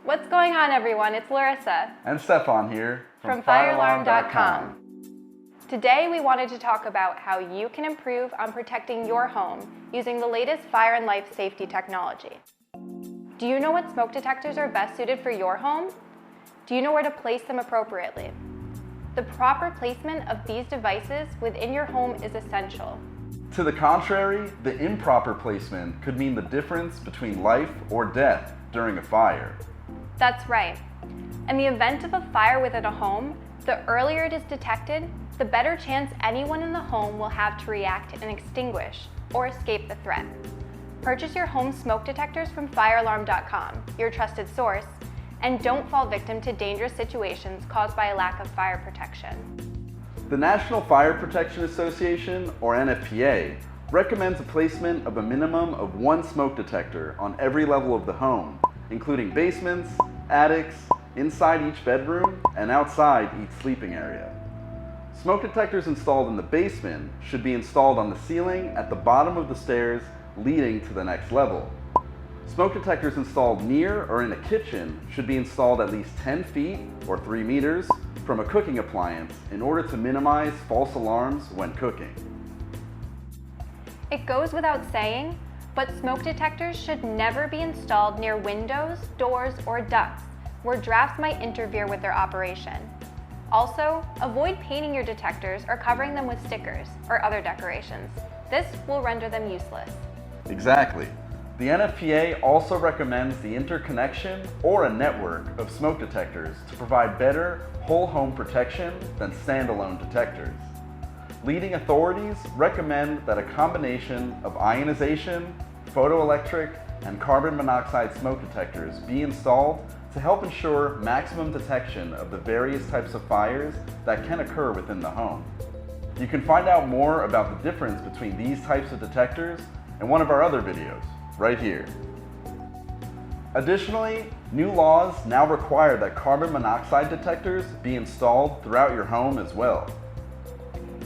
What's going on, everyone? It's Larisa. And Stephan here from Photoelectric. Today we wanted to talk about how you can improve on protecting your home using the latest fire and life safety technology. Do you know what smoke detectors are best suited for your home? Do you know where to place them appropriately? The proper placement of these devices within your home is essential. To the contrary, the improper placement could mean the difference between life or death during a fire. That's right. In the event of a fire within a home, the earlier it is detected, the better chance anyone in the home will have to react and extinguish or escape the threat. Purchase your home smoke detectors from firealarm.com, your trusted source, and don't fall victim to dangerous situations caused by a lack of fire protection. The National Fire Protection Association, or NFPA, recommends the placement of a minimum of one smoke detector on every level of the home, including basements, attics, inside each bedroom, and outside each sleeping area. Smoke detectors installed in the basement should be installed on the ceiling at the bottom of the stairs leading to the next level. Smoke detectors installed near or in a kitchen should be installed at least 10 feet or 3 meters from a cooking appliance in order to minimize false alarms when cooking. It goes without saying, but smoke detectors should never be installed near windows, doors, or ducts where drafts might interfere with their operation. Also, avoid painting your detectors or covering them with stickers or other decorations. This will render them useless. Exactly. The NFPA also recommends the interconnection or a network of smoke detectors to provide better whole home protection than standalone detectors. Leading authorities recommend that a combination of ionization, photoelectric, and carbon monoxide smoke detectors be installed to help ensure maximum detection of the various types of fires that can occur within the home. You can find out more about the difference between these types of detectors in one of our other videos, right here. Additionally, new laws now require that carbon monoxide detectors be installed throughout your home as well.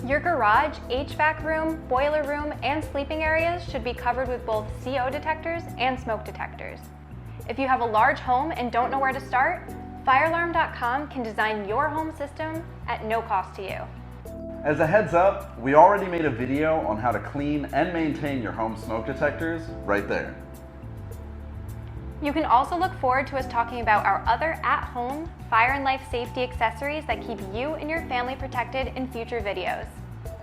Your garage, HVAC room, boiler room, and sleeping areas should be covered with both CO detectors and smoke detectors. If you have a large home and don't know where to start, firealarm.com can design your home system at no cost to you. As a heads up, we already made a video on how to clean and maintain your home smoke detectors right there. You can also look forward to us talking about our other at-home fire and life safety accessories that keep you and your family protected in future videos.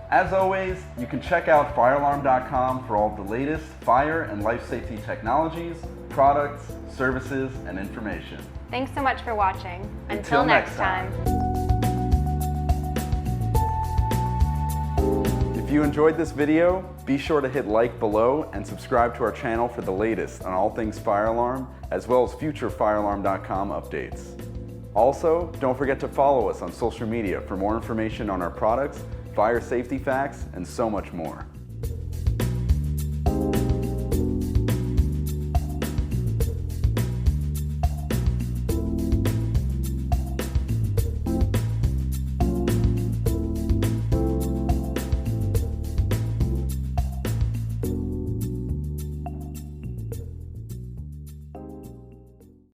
As always, you can check out firealarm.com for all the latest fire and life safety technologies, products, services, and information. Thanks so much for watching. Until next time. If you enjoyed this video, be sure to hit like below and subscribe to our channel for the latest on all things fire alarm, as well as future firealarm.com updates. Also, don't forget to follow us on social media for more information on our products, fire safety facts, and so much more.